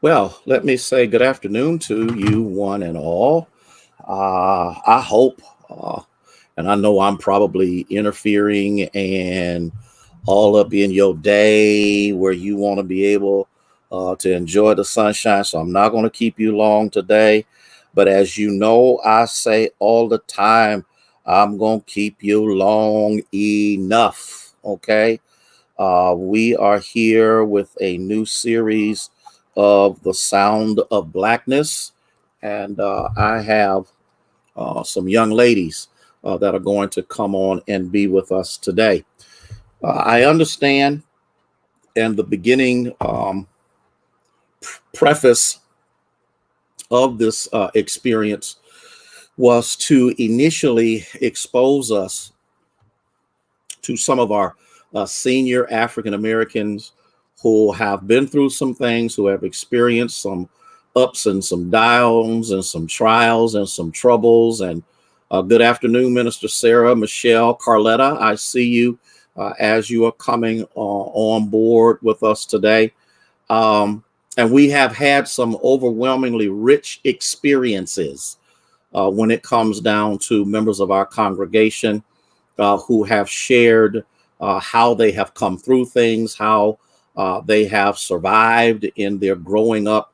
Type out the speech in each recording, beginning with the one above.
Well, let me say good afternoon to you, one and all. I hope, uh, and I know I'm probably interfering and all up in your day where you want to be able to enjoy the sunshine. So I'm not going to keep you long today. But as you know, I say all the time, I'm going to keep you long enough. Okay. We are here with a new series of the Sound of Blackness. And I have some young ladies that are going to come on and be with us today. I understand, and the beginning preface of this experience was to initially expose us to some of our senior African Americans who have been through some things, who have experienced some ups and some downs and some trials and some troubles. And good afternoon, Minister Sarah, Michelle, Carletta. I see you as you are coming on board with us today. And we have had some overwhelmingly rich experiences when it comes down to members of our congregation who have shared how they have come through things, how they have survived in their growing up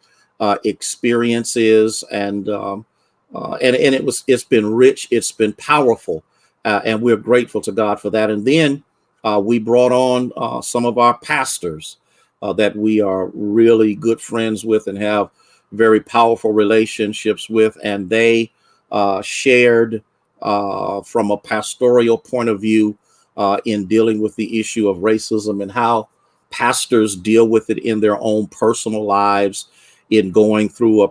experiences, and it's been rich, it's been powerful, and we're grateful to God for that. And then we brought on some of our pastors that we are really good friends with and have very powerful relationships with, and they shared from a pastoral point of view in dealing with the issue of racism and how pastors deal with it in their own personal lives in going through a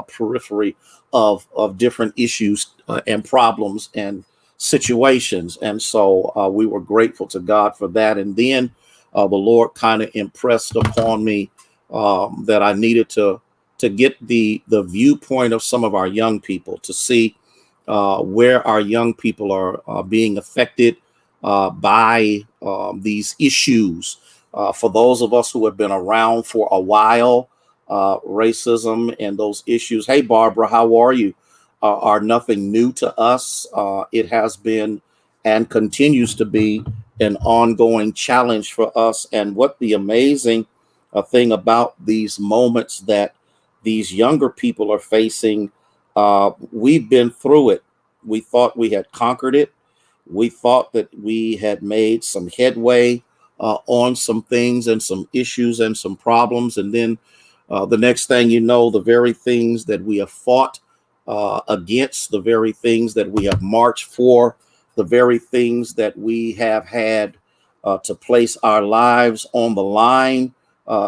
periphery of different issues and problems and situations. And so we were grateful to God for that. And then the Lord kind of impressed upon me that I needed to get the viewpoint of some of our young people to see where our young people are being affected by these issues. For those of us who have been around for a while, racism and those issues. Hey, Barbara, how are you? Are nothing new to us. It has been and continues to be an ongoing challenge for us. And what the amazing thing about these moments that these younger people are facing, we've been through it. We thought we had conquered it. We thought that we had made some headway on some things and some issues and some problems. And then the next thing you know, the very things that we have fought against, the very things that we have marched for, the very things that we have had to place our lives on the line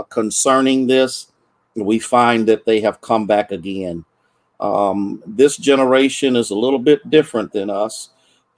concerning this, we find that they have come back again. This generation is a little bit different than us.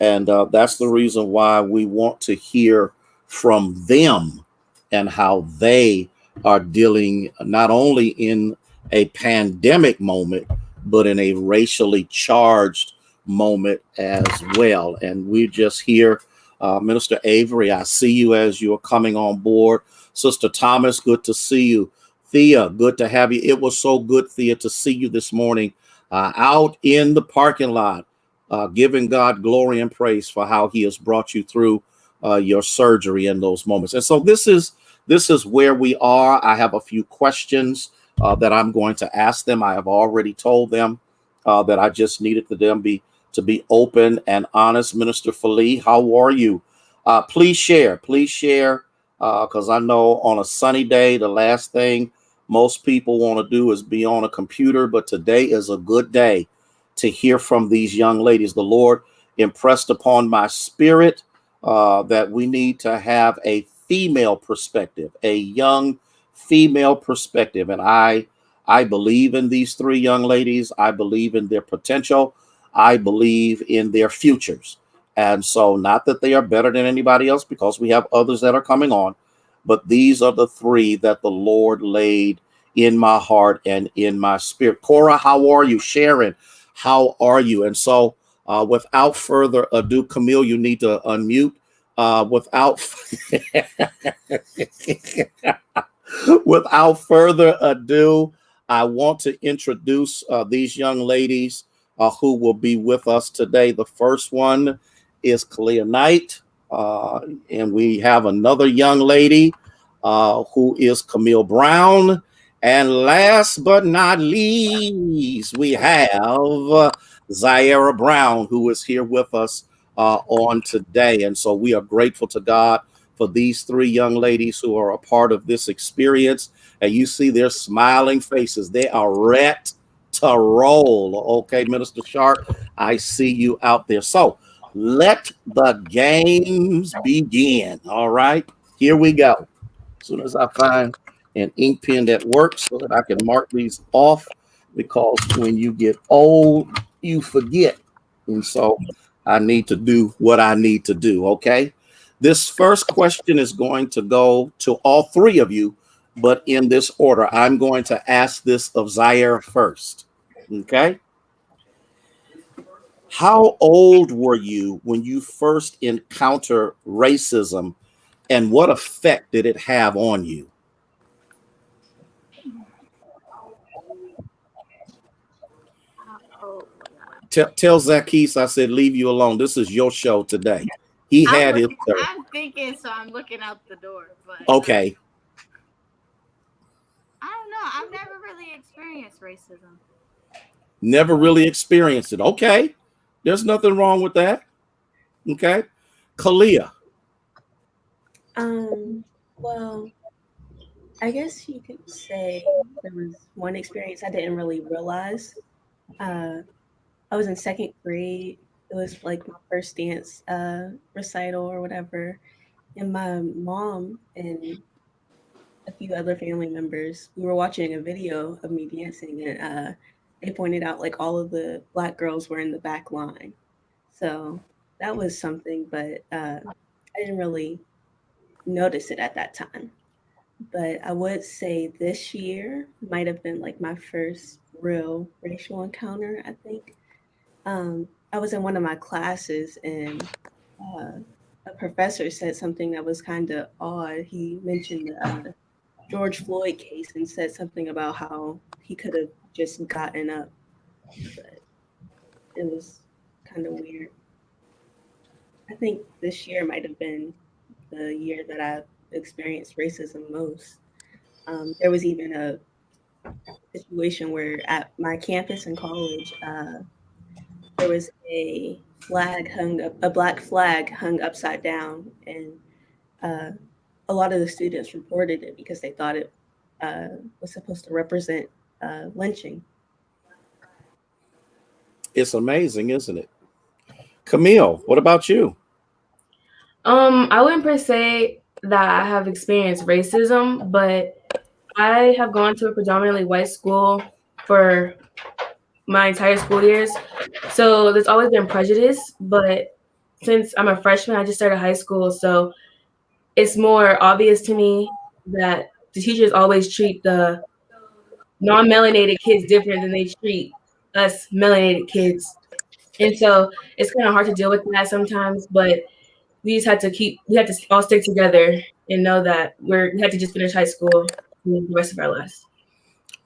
And that's the reason why we want to hear from them and how they are dealing not only in a pandemic moment, but in a racially charged moment as well. And we just hear Minister Avery, I see you as you're coming on board. Sister Thomas, good to see you. Thea, good to have you. It was so good, Thea, to see you this morning out in the parking lot, giving God glory and praise for how He has brought you through your surgery in those moments. And so this is where we are. I have a few questions that I'm going to ask them. I have already told them that I just needed to be open and honest. Minister Fali, how are you? Please share. Please share, because I know on a sunny day, the last thing most people want to do is be on a computer, but today is a good day to hear from these young ladies. The Lord impressed upon my spirit that we need to have a female perspective, a young female perspective. And I believe in these three young ladies. I believe in their potential. I believe in their futures. And so, not that they are better than anybody else, because we have others that are coming on, but these are the three that the Lord laid in my heart and in my spirit. Cora, how are you? Sharon, how are you? And so, without further ado, Camille, you need to Without further ado, I want to introduce these young ladies who will be with us today. The first one is Kalia Knight, uh, and we have another young lady who is Camille Brown. And last but not least, we have Zaira Brown, who is here with us on today. And so we are grateful to God for these three young ladies who are a part of this experience. And you see their smiling faces. They are ready to roll. Okay, Minister Sharp, I see you out there. So let the games begin. All right, here we go. As soon as I find an ink pen that works so that I can mark these off, because when you get old, you forget. And so I need to do what I need to do. Okay. This first question is going to go to all three of you, but in this order. I'm going to ask this of Zaire first. Okay. How old were you when you first encountered racism, and what effect did it have on you? Oh, Tell Zacchaeus I said leave you alone. This is your show today. He I'm had his looking. turn. I'm thinking, so I'm looking out the door. But Okay, I don't know. I've never really experienced racism. never really experienced it. Okay, there's nothing wrong with that. Okay, Kalia. Um, well, I guess you could say there was one experience I didn't really realize. Uh, I was in second grade. It was like my first dance recital or whatever. And my mom and a few other family members, we were watching a video of me dancing, and they pointed out like all of the black girls were in the back line. So that was something, but I didn't really notice it at that time. But I would say this year might have been like my first real racial encounter, I think. I was in one of my classes, and uh, a professor said something that was kind of odd. He mentioned the George Floyd case and said something about how he could have just gotten up, but it was kind of weird. I think this year might have been the year that I've experienced racism most. There was even a situation where at my campus in college, there was a black flag hung upside down, and uh, a lot of the students reported it because they thought it was supposed to represent lynching. It's amazing, isn't it? Camille, what about you? I wouldn't per se that I have experienced racism, but I have gone to a predominantly white school for my entire school years. So there's always been prejudice, but since I'm a freshman, I just started high school, so it's more obvious to me that the teachers always treat the non-melanated kids different than they treat us melanated kids. And so it's kind of hard to deal with that sometimes, but we had to all stick together and know that we had to just finish high school for the rest of our lives.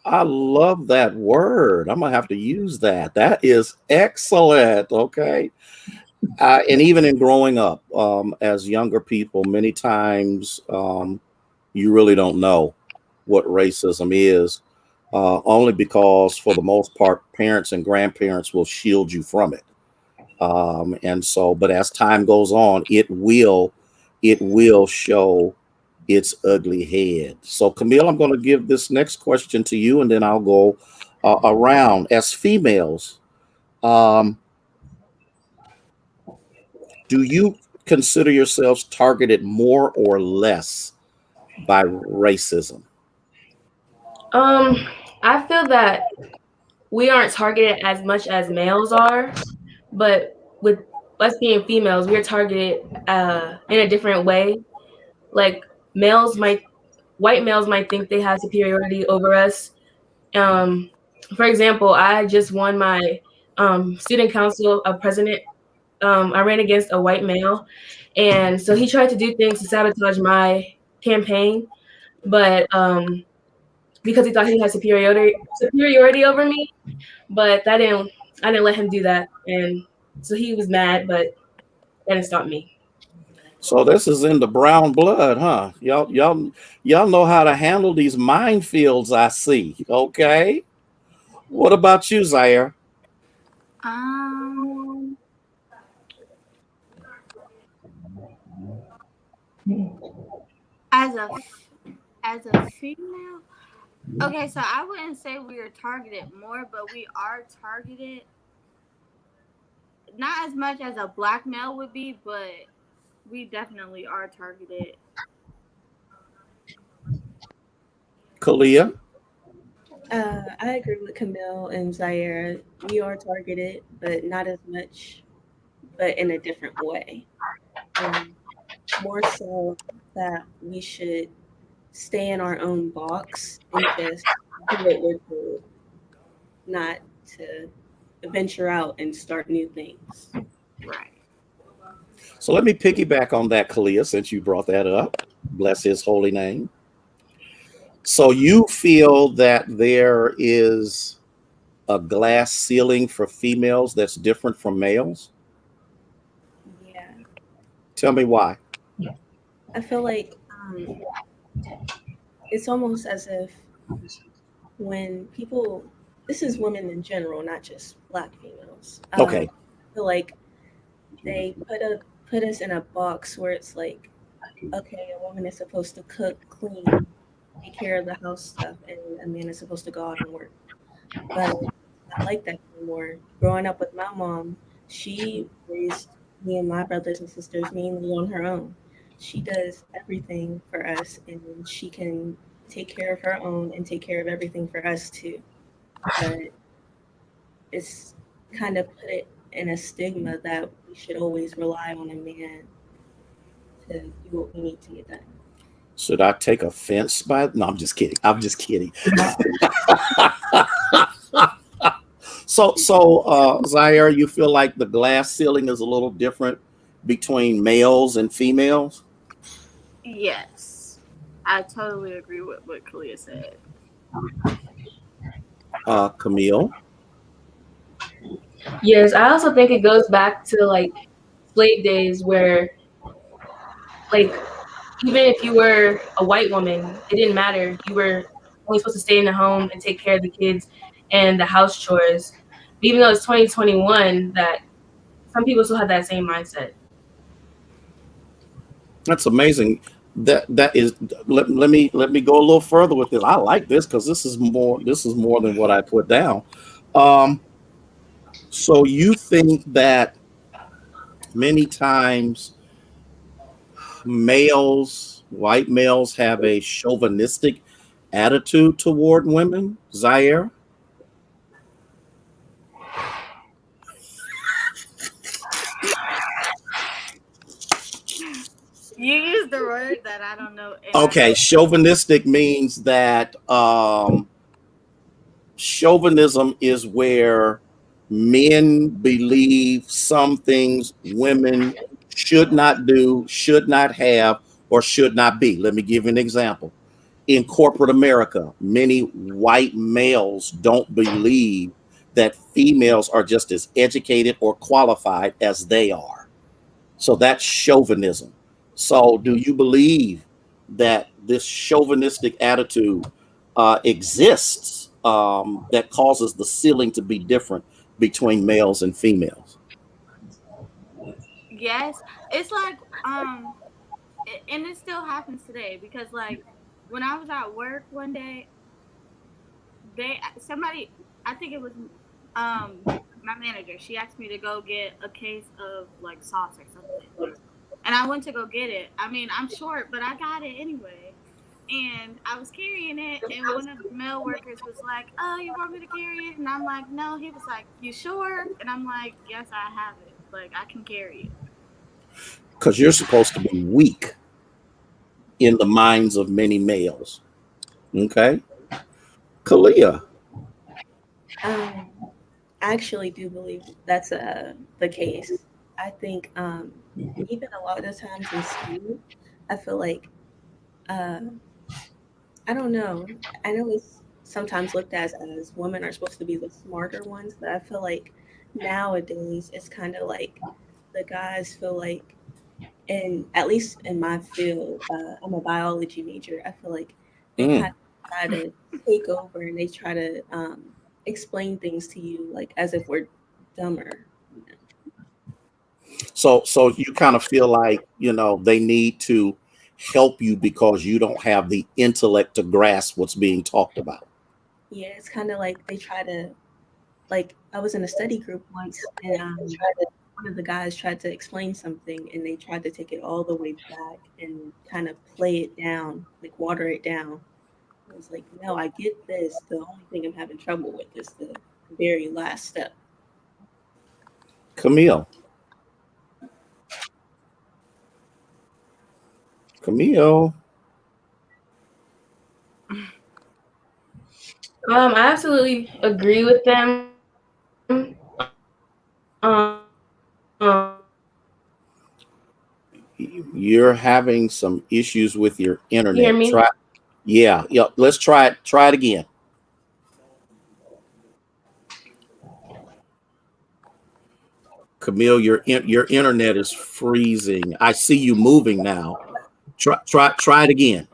I love that word. I'm gonna have to use that. That is excellent. Okay, and even in growing up as younger people, many times you really don't know what racism is, only because, for the most part, parents and grandparents will shield you from it. And so, but as time goes on, it will show its ugly head. So, Camille, I'm going to give this next question to you, and then I'll go around. As females, um, do you consider yourselves targeted more or less by racism? Um, I feel that we aren't targeted as much as males are, but with us being females, we're targeted in a different way. Like males might, white males might think they have superiority over us. Um, for example, I just won my student council of president. I ran against a white male, and so he tried to do things to sabotage my campaign. But because he thought he had superiority over me. But I didn't let him do that, and so he was mad, but that didn't stop me. So this is in the brown blood, huh? Y'all know how to handle these minefields, I see. Okay. What about you, Zaire? Um, as a as a female, okay, so I wouldn't say we are targeted more, but we are targeted not as much as a black male would be, but we definitely are targeted. Kalia? I agree with Camille and Zaire. We are targeted, but not as much, but in a different way. More so that we should stay in our own box and just do what we're told, not to venture out and start new things. Right. So let me piggyback on that, Kalia, since you brought that up. Bless his holy name. So you feel that there is a glass ceiling for females that's different from males? Yeah, Tell me why. I feel like it's almost as if when people, this is women in general, not just black females. Okay. I feel like they put us in a box where it's like, okay, a woman is supposed to cook, clean, take care of the house stuff, and a man is supposed to go out and work. But it's not like that anymore. Growing up with my mom, she raised me and my brothers and sisters mainly on her own. She does everything for us, and she can take care of her own and take care of everything for us too. But it's kind of put it in a stigma that we should always rely on a man to do what we need to get done. Should I take offense by? No, I'm just kidding. I'm just kidding. So, Zaire, you feel like the glass ceiling is a little different between males and females? Yes. I totally agree with what Kalia said. Camille? Yes, I also think it goes back to like slave days where like even if you were a white woman, it didn't matter. You were only supposed to stay in the home and take care of the kids and the house chores. Even though it's 2021, that some people still have that same mindset. That's amazing. That is let me go a little further with this. I like this because this is more than what I put down. Um, so you think that many times white males, have a chauvinistic attitude toward women, Zaire? You used the word that I don't know, and I Okay, don't. chauvinistic means that chauvinism is where men believe some things women should not do, should not have, or should not be. Let me give you an example. In corporate America, many white males don't believe that females are just as educated or qualified as they are. So that's chauvinism. So, do you believe that this chauvinistic attitude exists, that causes the ceiling to be different between males and females? Yes, it's like and it still happens today because like when I was at work one day, somebody, I think it was my manager. She asked me to go get a case of like sauce or something, and I went to go get it. I mean, I'm short, but I got it anyway. And I was carrying it, and one of the male workers was like, "Oh, you want me to carry it?" And I'm like, "No." He was like, "You sure?" And I'm like, "Yes, I have it. Like, I can carry it." Because you're supposed to be weak in the minds of many males. Okay. Kalia. Um, I actually do believe that's the case. I think even a lot of times in school, I feel like uh, I don't know. I know it's sometimes looked as women are supposed to be the smarter ones, but I feel like nowadays it's kind of like the guys feel like, and at least in my field, I'm a biology major. I feel like they kind Mm. of try to take over and they try to explain things to you like as if we're dumber. You know? So you kind of feel like, they need to help you because you don't have the intellect to grasp what's being talked about. Yeah, it's kind of like they try to, like I was in a study group once, and one of the guys tried to explain something, and they tried to take it all the way back and kind of play it down, like water it down. I was like, no, I get this. The only thing I'm having trouble with is the very last step. Camille, Camille, I absolutely agree with them. you're having some issues with your You hear internet. me? Yeah, yeah. Let's try it. Try it again. Camille, your internet is freezing. I see you moving now. Try it again.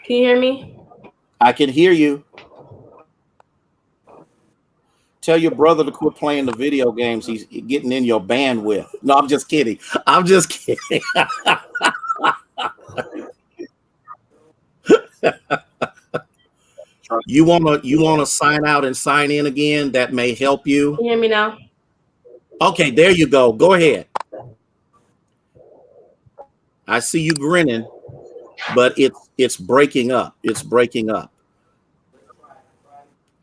Can you hear me? I can hear you. Tell your brother to quit playing the video games. He's getting in your bandwidth. No, I'm just kidding. I'm just kidding. You wanna sign out and sign in again? That may help you. Can you hear me now? Okay, there you go. Go ahead. I see you grinning, but it's breaking up. It's breaking up.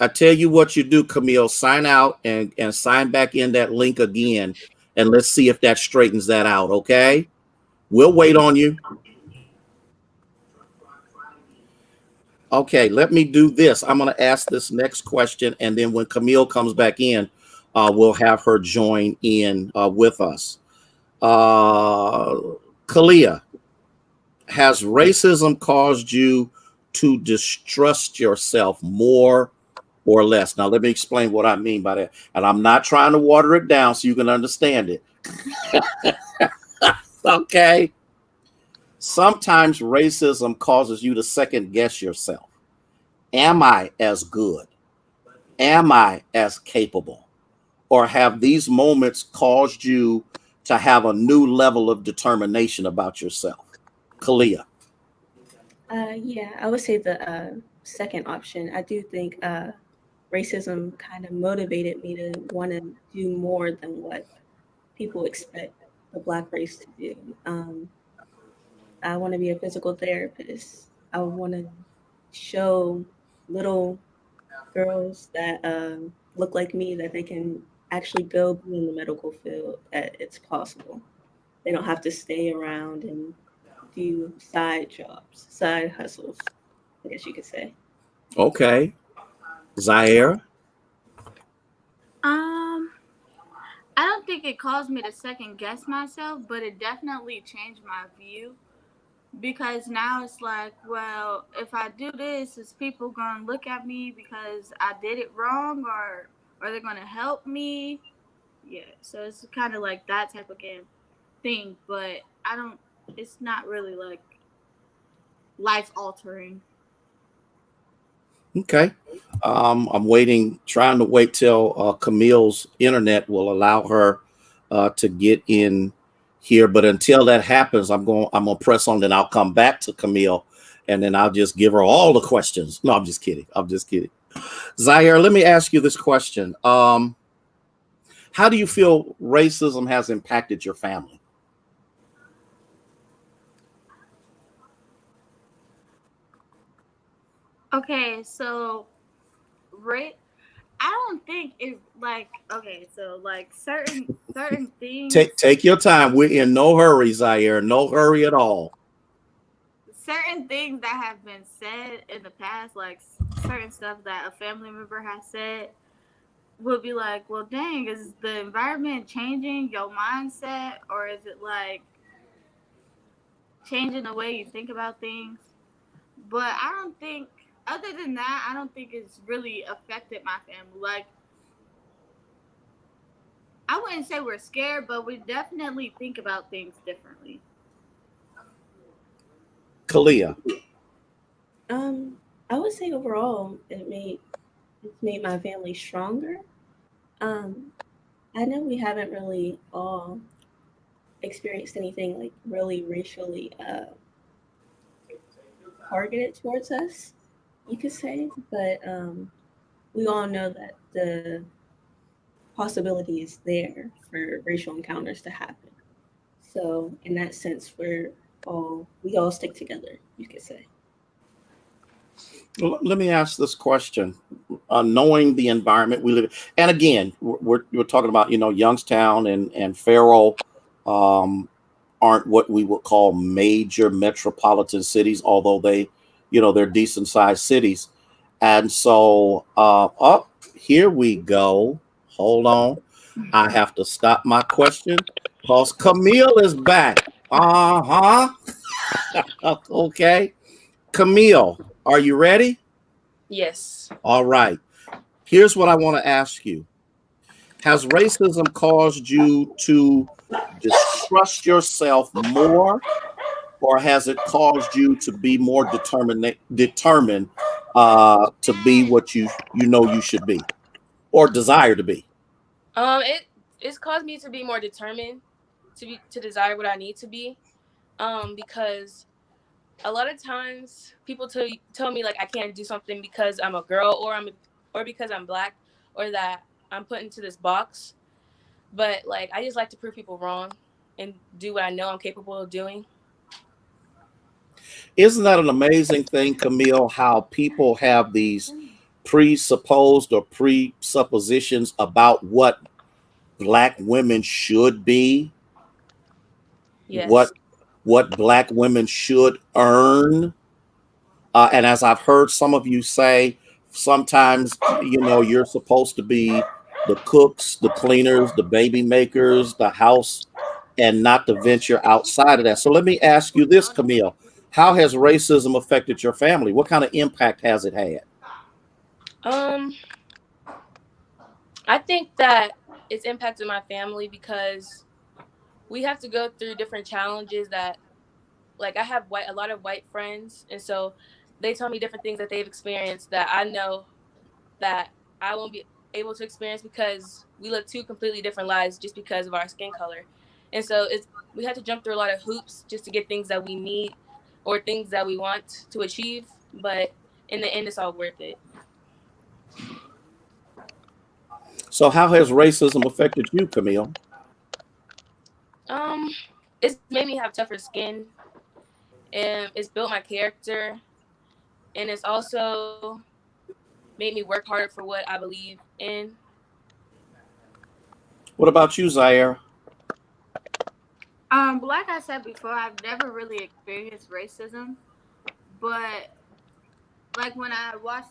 I tell you what you do, Camille. Sign out and sign back in that link again, and let's see if that straightens that out. Okay, we'll wait on you. Okay, let me do this. I'm going to ask this next question, and then when Camille comes back in, we'll have her join in with us. Uh, Kalia, has racism caused you to distrust yourself more or less? Now, let me explain what I mean by that. And I'm not trying to water it down so you can understand it. Okay. Sometimes racism causes you to second guess yourself. Am I as good? Am I as capable? Or have these moments caused you to have a new level of determination about yourself? Kalia. Yeah, I would say the second option. I do think racism kind of motivated me to want to do more than what people expect the Black race to do. I want to be a physical therapist. I want to show little girls that look like me that they can actually go be in the medical field, that it's possible. They don't have to stay around and do side jobs, side hustles, I guess you could say. Okay. Zaire. Um, I don't think it caused me to second guess myself, but it definitely changed my view because now it's like, well, if I do this, is people gonna look at me because I did it wrong, or are they gonna help me? Yeah, so it's kind of like that type of game thing, but I don't. It's not really like life altering. Okay. I'm waiting, trying to wait till Camille's internet will allow her to get in here. But until that happens, I'm gonna press on. Then I'll come back to Camille, and then I'll just give her all the questions. No, I'm just kidding. I'm just kidding. Zaire, let me ask you this question. How do you feel racism has impacted your family? Okay, so right, I don't think it like okay, so like certain Take things, take your time. We're in no hurry, Zaire. No hurry at all. certain things that have been said in the past, like certain stuff that a family member has said, would be like, well, dang, is the environment changing your mindset, or is it like changing the way you think about things. But I don't think, other than that, I don't think it's really affected my family. Like, I wouldn't say we're scared, but we definitely think about things differently. Kalia. I would say overall it's made my family stronger. Um, I know we haven't really all experienced anything like really racially targeted towards us, you could say, but we all know that the possibility is there for racial encounters to happen. So in that sense, we all stick together, you could say. Let me ask this question. Knowing the environment we live in, and again, we're talking about, Youngstown and Farrell um, aren't what we would call major metropolitan cities, although they're decent sized cities. And so, up here we go. Hold on. I have to stop my question because Camille is back. Uh huh. Okay. Camille, are you ready? Yes. All right. Here's what I want to ask you. Has racism caused you to distrust yourself more, or has it caused you to be more determined to be what you know you should be or desire to be? It's caused me to be more determined to desire what I need to be. Because a lot of times people tell me like I can't do something because I'm a girl or because I'm black or that I'm put into this box. But like I just like to prove people wrong and do what I know I'm capable of doing. Isn't that an amazing thing, Camille, how people have these presupposed or presuppositions about what black women should be, Yes. what black women should earn? And as I've heard some of you say, sometimes you're supposed to be the cooks, the cleaners, the baby makers, the house, and not to venture outside of that. So let me ask you this, Camille: how has racism affected your family? What kind of impact has it had? Um, I think that it's impacted my family because we have to go through different challenges that like I have a lot of white friends, and so they tell me different things that they've experienced that I know that I won't be able to experience because we live two completely different lives just because of our skin color. And so we had to jump through a lot of hoops just to get things that we need or things that we want to achieve, but in the end it's all worth it. So how has racism affected you, Camille? Um it's made me have tougher skin and it's built my character and it's also made me work harder for what I believe in. What about you, Zaire? But like I said before, I've never really experienced racism. But like when I watch,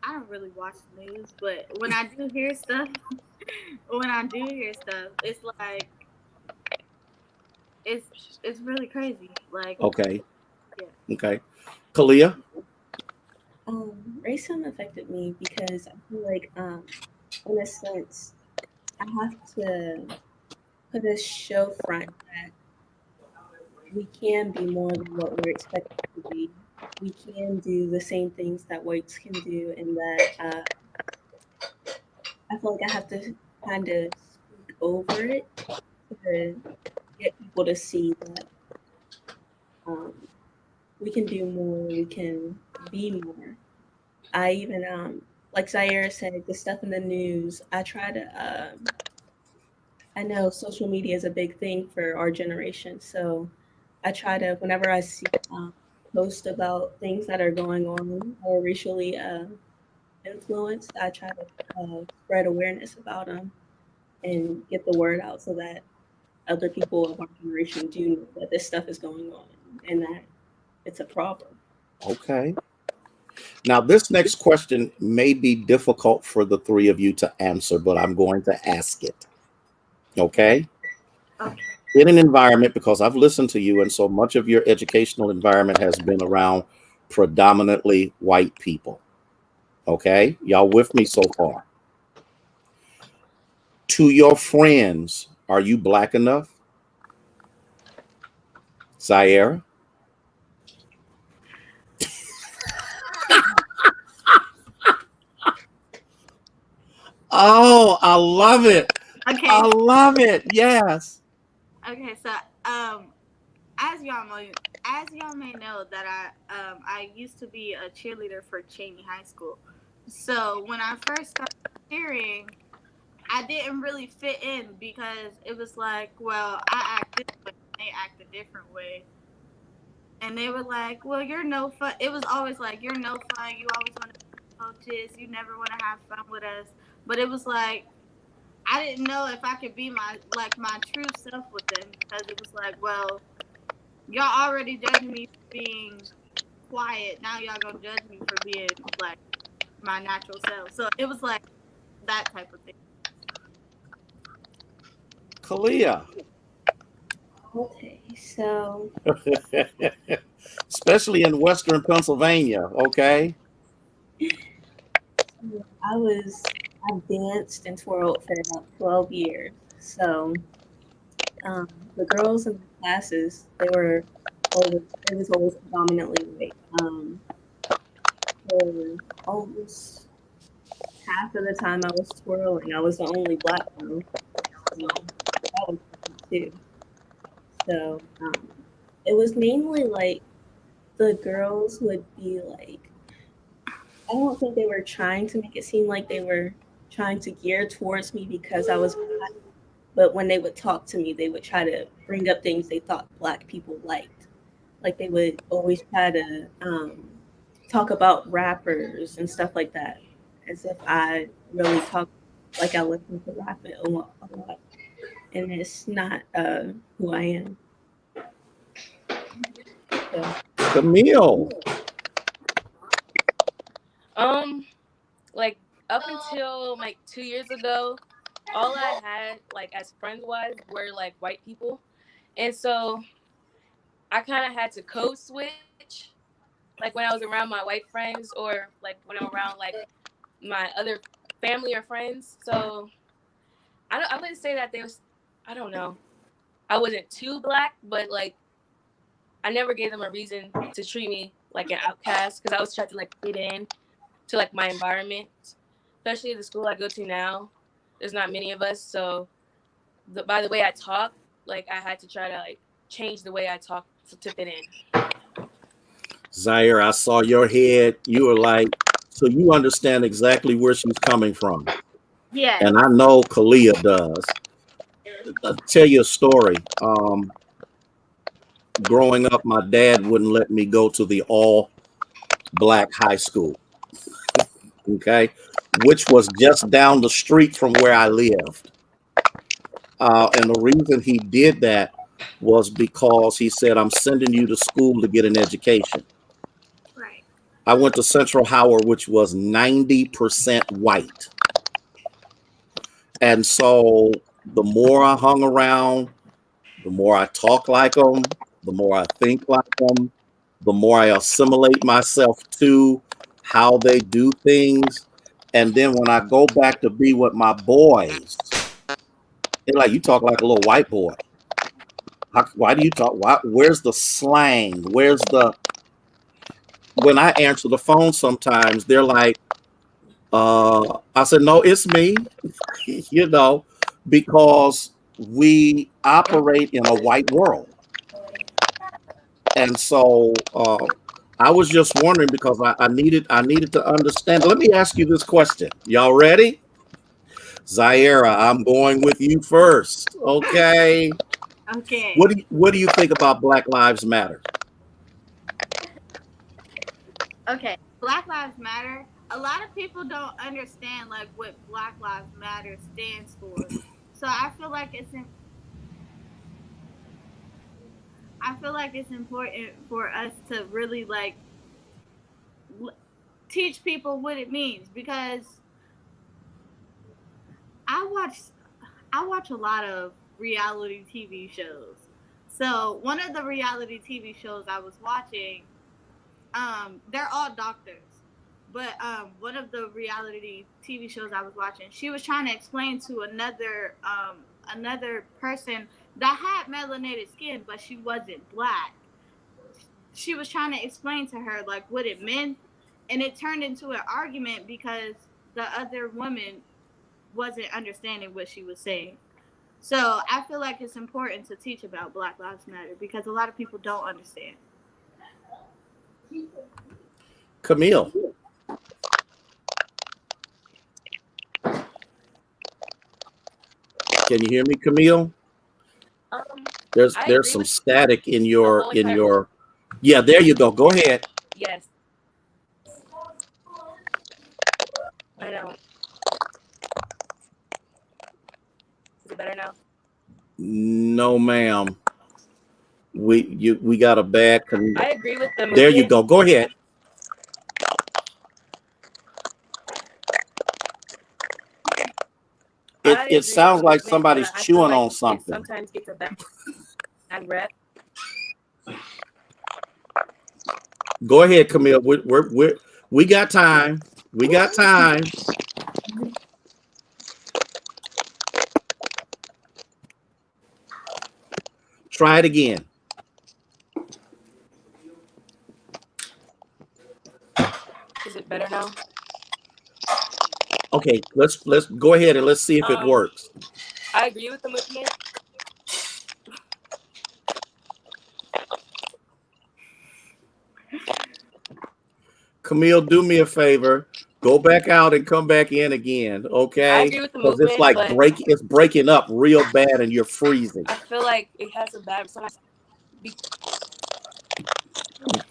I don't really watch the news, but when I do hear stuff, when I do hear stuff, it's like it's it's really crazy. Like, Okay. yeah. Okay. Kalia? Racism affected me because I feel like, in a sense, I have to put a show front that we can be more than what we're expected to be. We can do the same things that whites can do, and that I feel like I have to kind of speak over it to get people to see that um, we can do more, we can be more. I even, like Zaire said, the stuff in the news, I try to, I know social media is a big thing for our generation. So I try to, whenever I see posts about things that are going on or racially influenced, I try to spread awareness about them and get the word out so that other people of our generation do know that this stuff is going on and that it's a problem. Okay. Now, this next question may be difficult for the three of you to answer, but I'm going to ask it. Okay. Okay. in an environment, because I've listened to you, and so much of your educational environment has been around predominantly white people. Okay, y'all with me so far? To your friends, are you black enough, Zaire? Oh, I love it. I Okay, love it. Yes. okay. So, um, as y'all may know that I used to be a cheerleader for Cheney High School. So when I first started cheering, I didn't really fit in because it was like, well, I act this way, and they act a different way, and they were like, well, you're no fun. It was always like, you're no fun. You always want to be coaches. You never want to have fun with us. But it was like I didn't know if I could be my true self with them because it was like, well, y'all already judging me for being quiet. Now y'all gonna judge me for being like my natural self. So it was like that type of thing. Kalia. Okay, so Especially in Western Pennsylvania. Okay. I danced and twirled for about 12 years. So the girls in the classes, it was always predominantly white. For almost half of the time I was twirling, I was the only black girl. So that was different too. So it was mainly like the girls would be like, I don't think they were trying to make it seem like they were trying to gear towards me because I was black, but when they would talk to me, they would try to bring up things they thought black people liked. Like they would always try to talk about rappers and stuff like that, as if I really talk like I listen to rap a lot, and it's not who I am. So Camille. Um, like up until like 2 years ago, all I had like as friends wise were like white people, and so I kind of had to code switch. Like when I was around my white friends, or like when I'm around like my other family or friends. So I wouldn't say that there was, I don't know, I wasn't too black, but like I never gave them a reason to treat me like an outcast because I was trying to like fit in to like my environment, especially the school I go to now. There's not many of us, so by the way I talk, like I had to try to like change the way I talk to fit in. Zaire, I saw your head. You were like, so you understand exactly where she's coming from. Yes. And I know Kalia does. I'll tell you a story. Growing up, my dad wouldn't let me go to the all black high school, okay, which was just down the street from where I lived. And the reason he did that was because he said, I'm sending you to school to get an education. Right. I went to Central Howard, which was 90% white. And so the more I hung around, the more I talk like them, the more I think like them, the more I assimilate myself to how they do things. And then when I go back to be with my boys, they're like, you talk like a little white boy. Why do you talk? Why, where's the slang? Where's the, when I answer the phone sometimes, they're like, I said, no, it's me, you know, because we operate in a white world. And so I was just wondering because I needed to understand. Let me ask you this question. Y'all ready? Zaira, I'm going with you first. Okay. Okay. What do you think about Black Lives Matter? Okay. Black Lives Matter. A lot of people don't understand like what Black Lives Matter stands for. So I feel like it's important for us to really like l- teach people what it means because I watch I watch a lot of reality TV shows. So one of the reality TV shows I was watching, they're all doctors. But one of the reality TV shows I was watching, she was trying to explain to another person that had melanated skin, but she wasn't black. She was trying to explain to her like what it meant, and it turned into an argument because the other woman wasn't understanding what she was saying. So I feel like it's important to teach about Black Lives Matter because a lot of people don't understand. Camille, can you hear me, Camille? I There's agree some with static in the your whole in entire. your. Yeah, there you go. Go ahead. Yes, I know. Is it better now? No, ma'am. We got a bad. I agree with the There you movement. go. Go ahead. I It agree with the sounds like movement, somebody's but I feel chewing like on it something. sometimes gets a bad rep. Go ahead, Camille. We got time. We got time. Try it again. Is it better now? Okay, let's go ahead and let's see if it works. I agree with the movement. Camille, do me a favor. Go back out and come back in again, I okay? agree with the Because it's movement, like but it's breaking up real bad and you're freezing. I feel like it has a bad.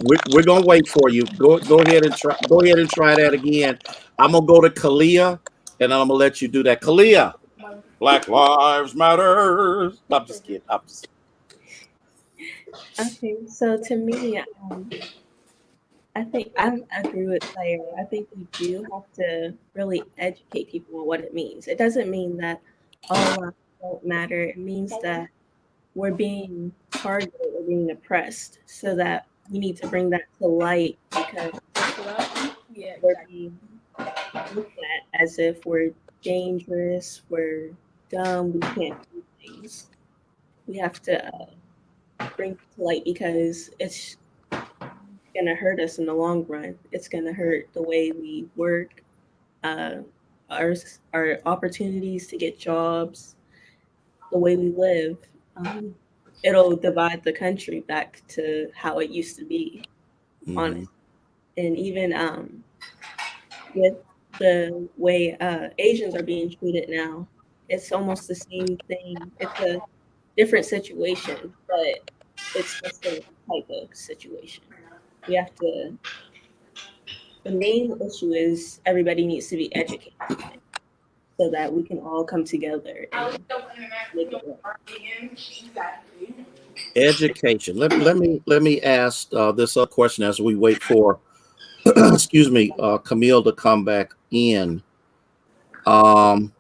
We're gonna wait for you. Go ahead and try. Go ahead and try that again. I'm gonna go to Kalia, and I'm gonna let you do that. Kalia, Black Lives Matter. I'm just kidding. Okay, so to me, I think I agree with Claire. I think we do have to really educate people on what it means. It doesn't mean that all lives don't matter. It means that we're being targeted or being oppressed, so that we need to bring that to light because we're being looked at as if we're dangerous, we're dumb, we can't do things. We have to bring it to light because it's gonna hurt us in the long run. It's gonna hurt the way we work, uh, our our opportunities to get jobs, the way we live. It'll divide the country back to how it used to be, Mm-hmm. honest. And even with the way Asians are being treated now, it's almost the same thing. It's a different situation, but it's the same type of situation. We have to. The main issue is everybody needs to be educated on it so that we can all come together and make it work. Education. Let me ask this other question as we wait for excuse me, Camille to come back in. Um,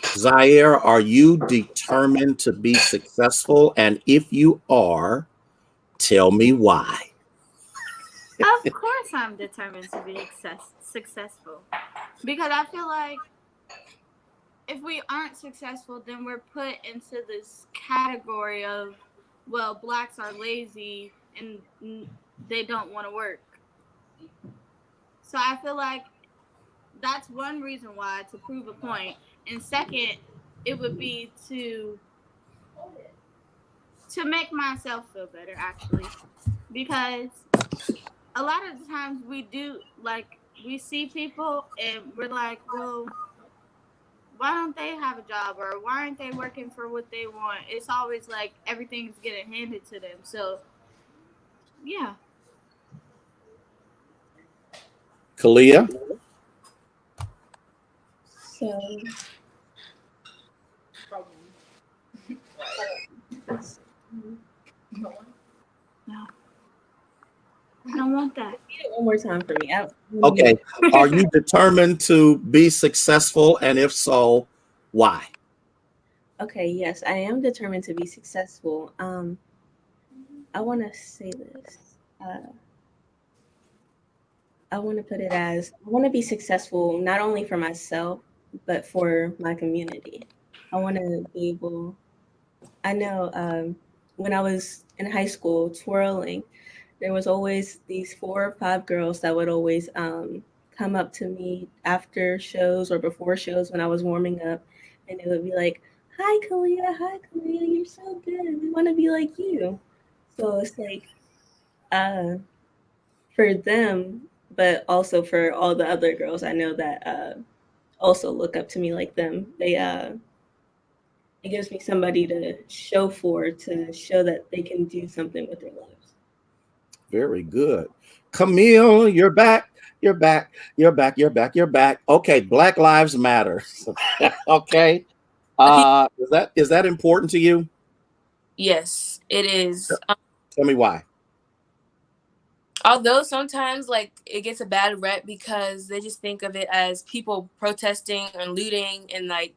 Zaire, are you determined to be successful? And if you are, tell me why. Of course, I'm determined to be successful because I feel like if we aren't successful, then we're put into this category of, well, blacks are lazy and they don't want to work. So I feel like that's one reason why, to prove a point. And second, it would be to make myself feel better, actually, because a lot of the times we do, like, we see people and we're like, well, why don't they have a job, or why aren't they working for what they want? It's always like everything's getting handed to them. So yeah. Kalia? So No, I don't want that. read it one more time for me. Okay. Are you determined to be successful? And if so, why? Okay, yes, I am determined to be successful. I want to say this. Uh, I want to put it as I want to be successful not only for myself, but for my community. I want to be able, I know when I was in high school twirling, there was always these 4 or 5 girls that would always come up to me after shows or before shows when I was warming up, and they would be like, hi Kalia, you're so good. We want to be like you." So it's like uh, for them, but also for all the other girls I know that also look up to me like them. It gives me somebody to show for to show that they can do something with their lives. Very good. Camille, you're back. You're back. You're back. You're back. You're back. Okay, Black Lives Matter. Okay. Is that important to you? Yes, it is. Tell me why. Although sometimes like it gets a bad rep because they just think of it as people protesting and looting and like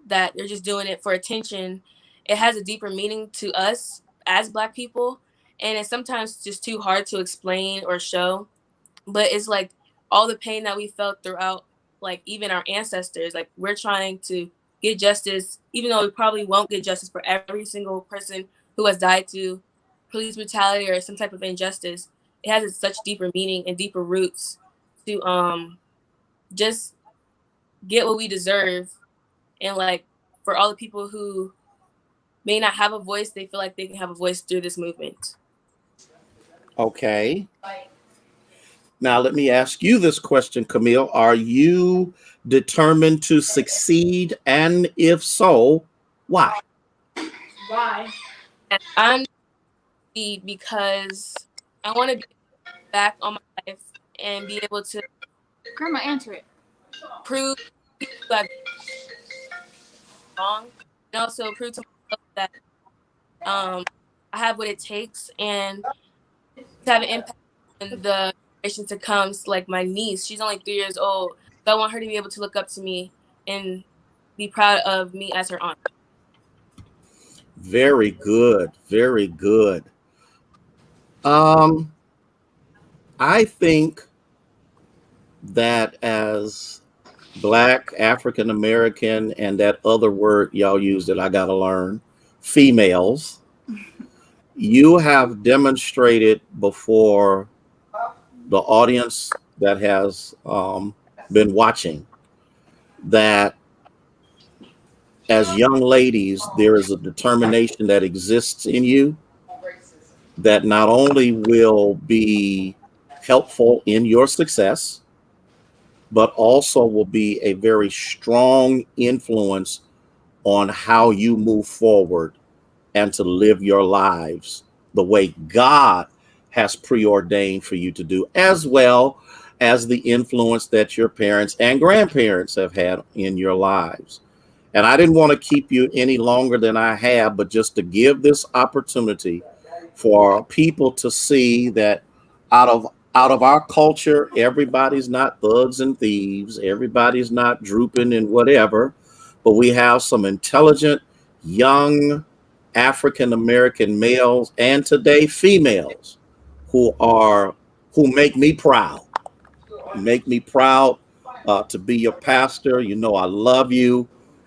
that they're just doing it for attention. It has a deeper meaning to us as Black people, and it's sometimes just too hard to explain or show. But it's like all the pain that we felt throughout, like even our ancestors, like we're trying to get justice, even though we probably won't get justice for every single person who has died to police brutality or some type of injustice. It has such deeper meaning and deeper roots to just get what we deserve, and like for all the people who may not have a voice, they feel like they can have a voice through this movement. Okay. Now, let me ask you this question, Camille. Are you determined to succeed? And if so, why? And I'm because I want to be back on my life and be able to Grandma, answer it. prove people who I've wrong, and also prove to myself that um, I have what it takes and to have an impact on the generation to come. Like my niece, she's only 3 years old, so I want her to be able to look up to me and be proud of me as her aunt. Very good. Very good. Um, I think that as Black, African American, and that other word y'all use that I got to learn, females, you have demonstrated before the audience that has been watching that as young ladies, there is a determination that exists in you that not only will be helpful in your success, but also will be a very strong influence on how you move forward and to live your lives the way God has preordained for you to do, as well as the influence that your parents and grandparents have had in your lives. And I didn't want to keep you any longer than I have, but just to give this opportunity for people to see that out of out of our culture, everybody's not thugs and thieves, everybody's not drooping and whatever, but we have some intelligent young African American males and today females who are who make me proud to be your pastor. You know, I love you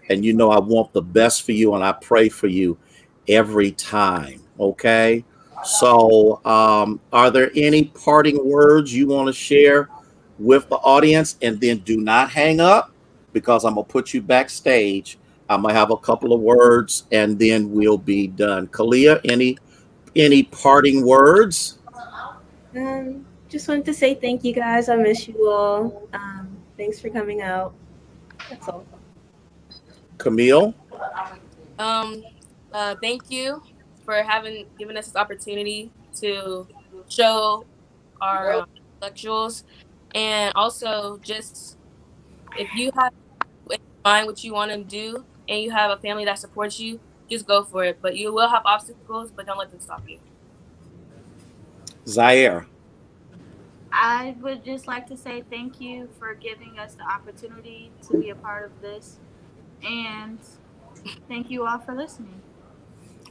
and you know, I want the best for you and I pray for you every time. Okay. So, are there any parting words you want to share with the audience? And then do not hang up because I'm going to put you backstage. I'm going to have a couple of words and then we'll be done. Kalia, any parting words? Just wanted to say thank you guys. I miss you all. Thanks for coming out. That's all. Camille? Um, Thank you for having given us this opportunity to show our intellectuals, and also just if you have in mind what you want to do and you have a family that supports you, just go for it. But you will have obstacles, but don't let them stop you. Zaire? I would just like to say thank you for giving us the opportunity to be a part of this. And Thank you all for listening.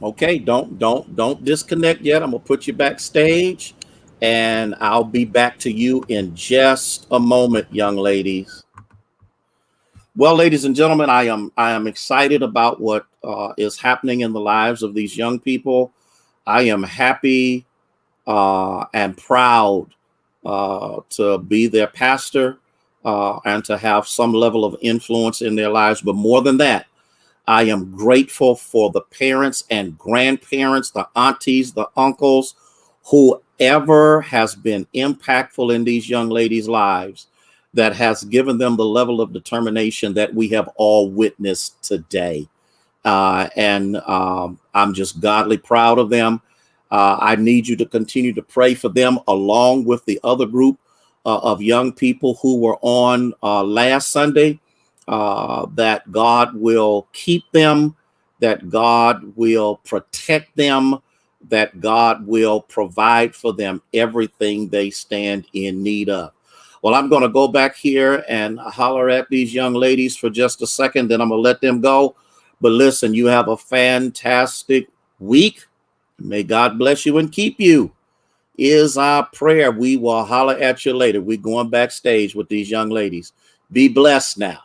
Okay, don't disconnect yet. I'm gonna put you backstage, and I'll be back to you in just a moment, young ladies. Well, ladies and gentlemen, I am excited about what is happening in the lives of these young people. I am happy and proud to be their pastor and to have some level of influence in their lives. But more than that, I am grateful for the parents and grandparents, the aunties, the uncles, whoever has been impactful in these young ladies' lives that has given them the level of determination that we have all witnessed today. And I'm just godly proud of them. I need you to continue to pray for them along with the other group of young people who were on last Sunday, that God will keep them, that God will protect them, that God will provide for them everything they stand in need of. Well, I'm going to go back here and holler at these young ladies for just a second, then I'm going to let them go. But listen, you have a fantastic week. May God bless you and keep you, is our prayer. We will holler at you later. We're going backstage with these young ladies. Be blessed now.